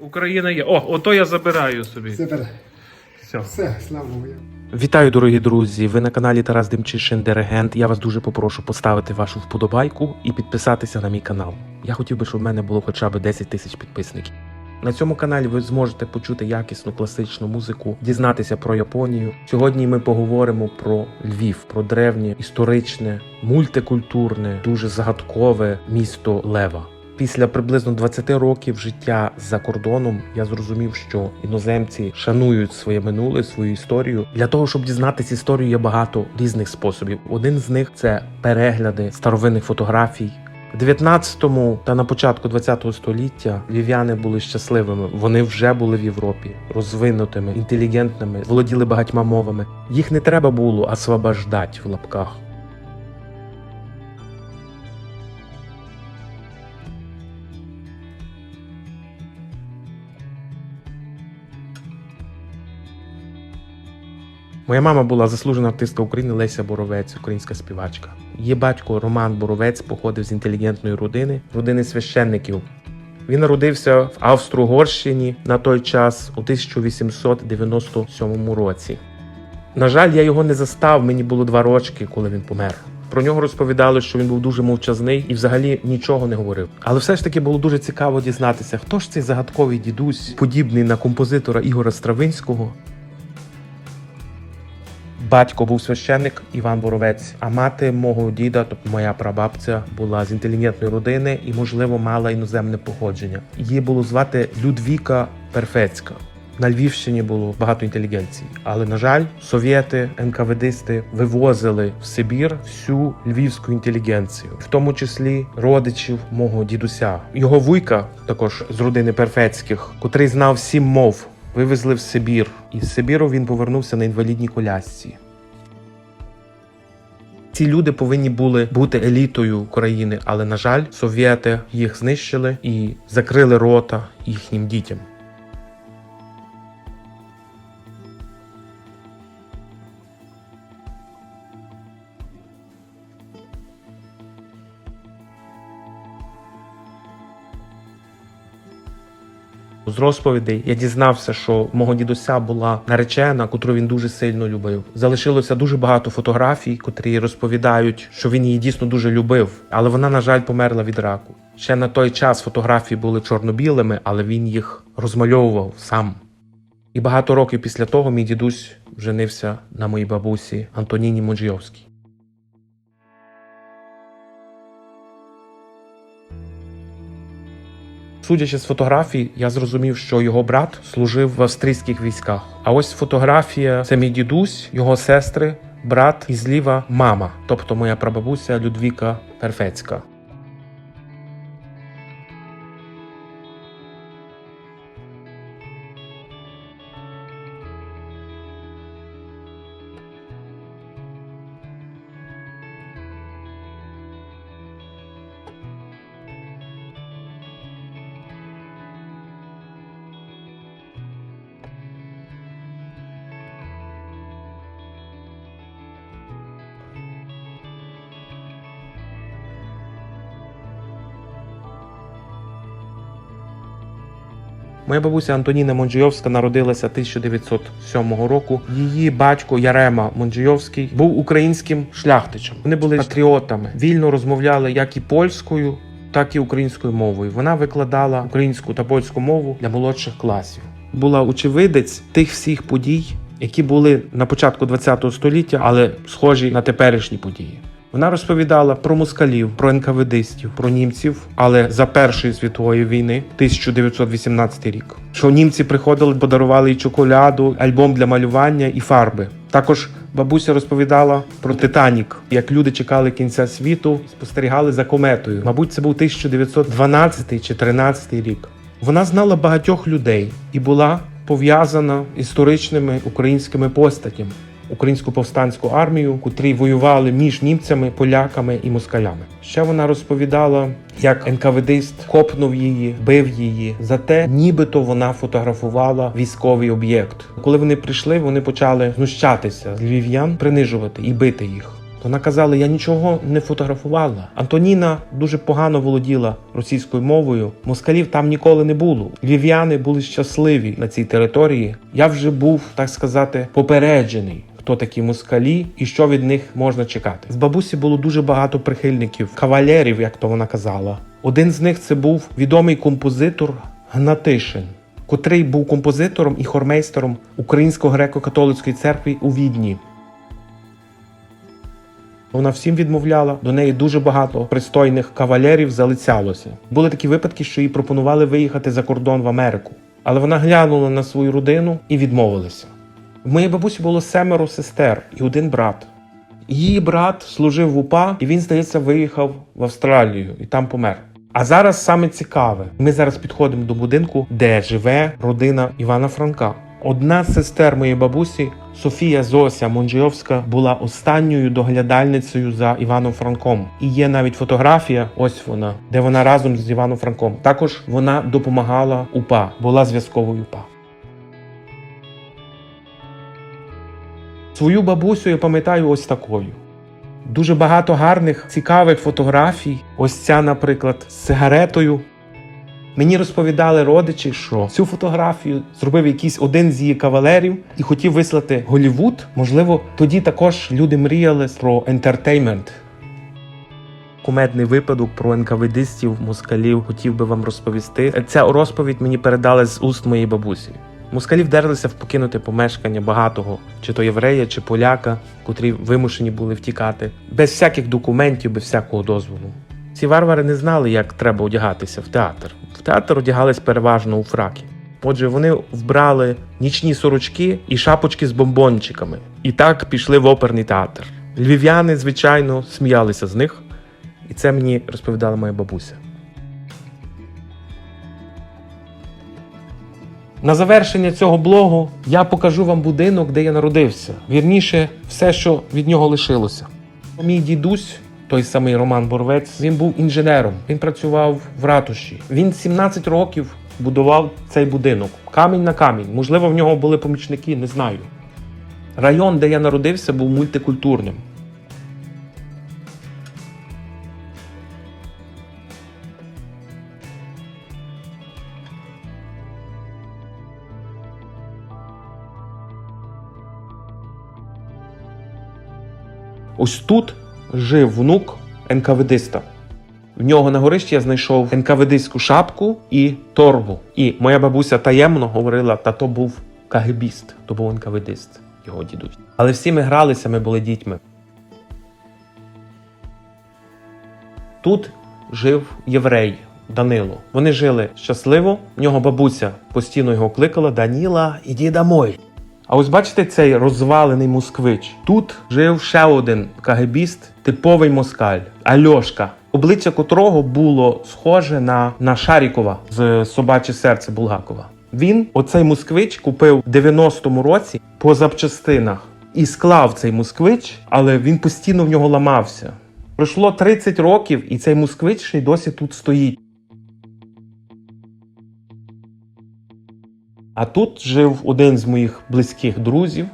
Україна є. О, ото я забираю собі. Забирай. Все. Слава Богу. Вітаю, дорогі друзі! Ви на каналі Тарас Демчишин Диригент. Я вас дуже попрошу поставити вашу вподобайку і підписатися на мій канал. Я хотів би, щоб в мене було хоча б 10 тисяч підписників. На цьому каналі ви зможете почути якісну класичну музику, дізнатися про Японію. Сьогодні ми поговоримо про Львів, про древнє, історичне, мультикультурне, дуже загадкове місто Лева. Після приблизно 20 років життя за кордоном я зрозумів, що іноземці шанують своє минуле, свою історію. Для того, щоб дізнатися історію, є багато різних способів. Один з них – це перегляди старовинних фотографій. В 19-му та на початку 20-го століття львів'яни були щасливими. Вони вже були в Європі, розвинутими, інтелігентними, володіли багатьма мовами. Їх не треба було «освобождать» в лапках. Моя мама була заслужена артистка України Леся Боровець, українська співачка. Її батько Роман Боровець походив з інтелігентної родини священників. Він народився в Австро-Угорщині на той час у 1897 році. На жаль, я його не застав, мені було 2 роки, коли він помер. Про нього розповідали, що він був дуже мовчазний і взагалі нічого не говорив. Але все ж таки було дуже цікаво дізнатися, хто ж цей загадковий дідусь, подібний на композитора Ігоря Стравинського. Батько був священник Іван Боровець, а мати мого діда, тобто моя прабабця, була з інтелігентної родини і, можливо, мала іноземне походження. Її було звати Людвіка Перфецька. На Львівщині було багато інтелігенції, але, на жаль, совєти, НКВДисти вивозили в Сибір всю львівську інтелігенцію, в тому числі родичів мого дідуся. Його вуйка, також з родини Перфецьких, котрий знав 7 мов, вивезли в Сибір. І з Сибіру він повернувся на інвалідній колясці. Ці люди повинні були бути елітою України, але, на жаль, совєти їх знищили і закрили рота їхнім дітям. З розповідей я дізнався, що в мого дідуся була наречена, котру він дуже сильно любив. Залишилося дуже багато фотографій, котрі розповідають, що він її дійсно дуже любив, але вона, на жаль, померла від раку. Ще на той час фотографії були чорно-білими, але він їх розмальовував сам. І багато років після того мій дідусь женився на моїй бабусі Антоніні Монджійовській. Судячи з фотографій, я зрозумів, що його брат служив в австрійських військах. А ось фотографія – це мій дідусь, його сестри, брат і зліва мама, тобто моя прабабуся Людвіка Перфецька. Моя бабуся Антоніна Монджійовська народилася 1907 року. Її батько Ярема Монджійовський був українським шляхтичем. Вони були патріотами, вільно розмовляли як і польською, так і українською мовою. Вона викладала українську та польську мову для молодших класів. Була очевидець тих всіх подій, які були на початку ХХ століття, але схожі на теперішні події. Вона розповідала про москалів, про НКВДистів, про німців, але за Першої світової війни, 1918 рік. Що німці приходили, подарували і чоколаду, альбом для малювання і фарби. Також бабуся розповідала про Титанік, як люди чекали кінця світу і спостерігали за кометою. Мабуть, це був 1912 чи 13 рік. Вона знала багатьох людей і була пов'язана історичними українськими постатями. Українську повстанську армію, котрі воювали між німцями, поляками і москалями. Ще вона розповідала, як НКВДист копнув її, бив її. Зате нібито вона фотографувала військовий об'єкт. Коли вони прийшли, вони почали знущатися з львів'ян, принижувати і бити їх. Вона казала, я нічого не фотографувала. Антоніна дуже погано володіла російською мовою. Москалів там ніколи не було. Львів'яни були щасливі на цій території. Я вже був, так сказати, попереджений, хто такі москалі і що від них можна чекати. З бабусі було дуже багато прихильників, кавалерів, як то вона казала. Один з них це був відомий композитор Гнатишин, котрий був композитором і хормейстером Української греко-католицької церкви у Відні. Вона всім відмовляла, до неї дуже багато пристойних кавалерів залицялося. Були такі випадки, що їй пропонували виїхати за кордон в Америку. Але вона глянула на свою родину і відмовилася. В моїй бабусі було 7 сестер і 1 брат. Її брат служив в УПА, і він, здається, виїхав в Австралію і там помер. А зараз саме цікаве. Ми зараз підходимо до будинку, де живе родина Івана Франка. Одна з сестер моєї бабусі, Софія Зося Монджійовська, була останньою доглядальницею за Іваном Франком. І є навіть фотографія, ось вона, де вона разом з Іваном Франком. Також вона допомагала УПА, була зв'язковою УПА. Свою бабусю я пам'ятаю ось такою. Дуже багато гарних, цікавих фотографій. Ось ця, наприклад, з сигаретою. Мені розповідали родичі, що цю фотографію зробив якийсь один з її кавалерів і хотів вислати Голлівуд. Можливо, тоді також люди мріяли про ентертеймент. Кумедний випадок про НКВДистів, москалів хотів би вам розповісти. Ця розповідь мені передали з уст моєї бабусі. Москалі вдерлися в покинуте помешкання багатого, чи то єврея, чи поляка, котрі вимушені були втікати, без всяких документів, без всякого дозволу. Ці варвари не знали, як треба одягатися в театр. В театр одягались переважно у фраки. Отже, вони вбрали нічні сорочки і шапочки з бомбончиками. І так пішли в оперний театр. Львів'яни, звичайно, сміялися з них. І це мені розповідала моя бабуся. На завершення цього блогу я покажу вам будинок, де я народився. Вірніше, все, що від нього лишилося. Мій дідусь, той самий Роман Борвець, він був інженером. Він працював в ратуші. Він 17 років будував цей будинок. Камінь на камінь. Можливо, в нього були помічники, не знаю. Район, де я народився, був мультикультурним. Ось тут жив внук НКВДиста. В нього на горищі я знайшов НКВДистську шапку і торбу. І моя бабуся таємно говорила, та то був КГБіст, то був НКВДист, його дідусь. Але всі ми гралися, ми були дітьми. Тут жив єврей Данило. Вони жили щасливо. В нього бабуся постійно його кликала: «Даніла, іди домой». А ось бачите цей розвалений москвич? Тут жив ще один КГБіст, типовий москаль – Альошка, обличчя котрого було схоже на Шарікова з «Собаче серце» Булгакова. Він, оцей москвич, купив в 90-му році по запчастинах і склав цей москвич, але він постійно в нього ламався. Пройшло 30 років, і цей москвич ще й досі тут стоїть. А тут жив один з моїх близьких друзів.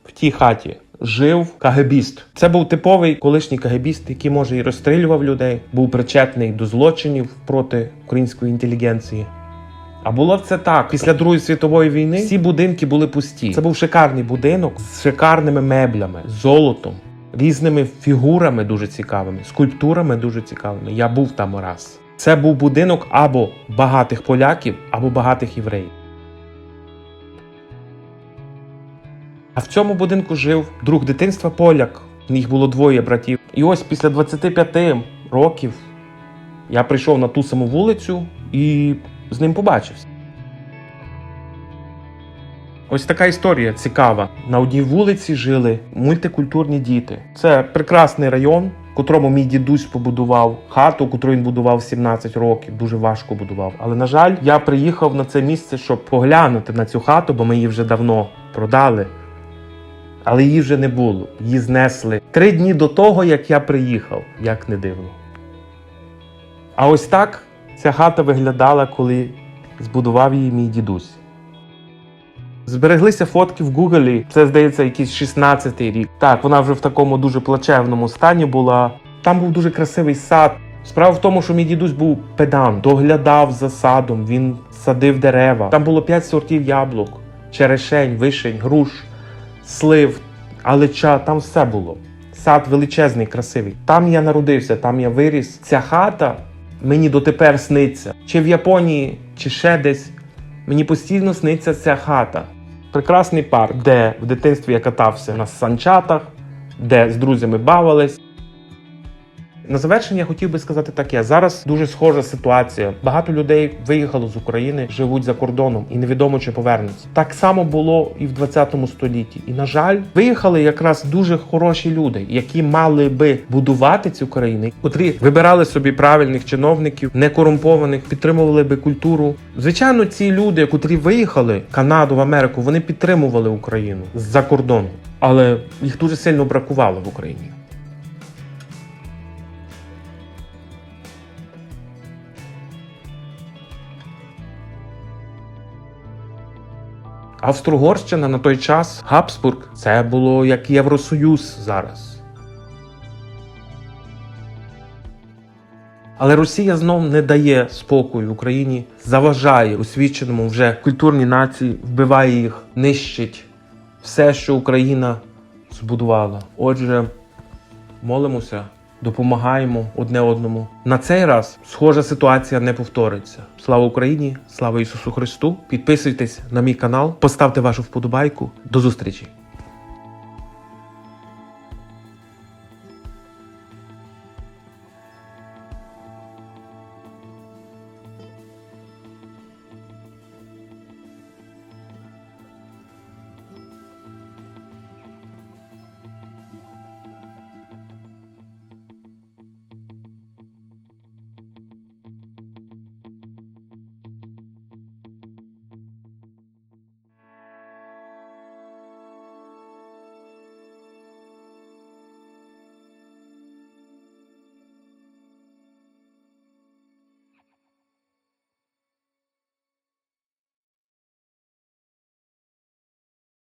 В тій хаті жив КГБіст. Це був типовий колишній КГБіст, який, може, і розстрілював людей, був причетний до злочинів проти української інтелігенції. А було це так. Після Другої світової війни всі будинки були пусті. Це був шикарний будинок з шикарними меблями, золотом, різними фігурами дуже цікавими, скульптурами дуже цікавими. Я був там раз. Це був будинок або багатих поляків, або багатих євреїв. А в цьому будинку жив друг дитинства поляк. Їх було 2 братів. І ось після 25 років я прийшов на ту саму вулицю і з ним побачився. Ось така історія цікава. На одній вулиці жили мультикультурні діти. Це прекрасний район, в котрому мій дідусь побудував хату, яку він будував 17 років. Дуже важко будував. Але, на жаль, я приїхав на це місце, щоб поглянути на цю хату, бо ми її вже давно продали. Але її вже не було. Її знесли 3 дні до того, як я приїхав. Як не дивно. А ось так ця хата виглядала, коли збудував її мій дідусь. Збереглися фотки в Гуглі. Це, здається, якийсь 16-й рік. Так, вона вже в такому дуже плачевному стані була. Там був дуже красивий сад. Справа в тому, що мій дідусь був педант, доглядав за садом, він садив дерева. Там було 5 сортів яблук, черешень, вишень, груш, слив, алеча, там все було. Сад величезний, красивий. Там я народився, там я виріс. Ця хата мені дотепер сниться. Чи в Японії, чи ще десь. Мені постійно сниться ця хата. Прекрасний парк, де в дитинстві я катався на санчатах, де з друзями бавились. На завершення хотів би сказати таке. Зараз дуже схожа ситуація. Багато людей виїхало з України, живуть за кордоном і невідомо, чи повернуться. Так само було і в 20 столітті. І, на жаль, виїхали якраз дуже хороші люди, які мали би будувати цю країну, котрі вибирали собі правильних чиновників, некорумпованих, підтримували би культуру. Звичайно, ці люди, котрі виїхали в Канаду, в Америку, вони підтримували Україну з-за кордону. Але їх дуже сильно бракувало в Україні. Австро-Угорщина на той час, Габсбург, це було як Євросоюз зараз. Але Росія знов не дає спокою Україні, заважає освіченому вже культурній нації, вбиває їх, нищить все, що Україна збудувала. Отже, молимося, допомагаємо одне одному. На цей раз схожа ситуація не повториться. Слава Україні, слава Ісусу Христу. Підписуйтесь на мій канал, поставте вашу вподобайку. До зустрічі!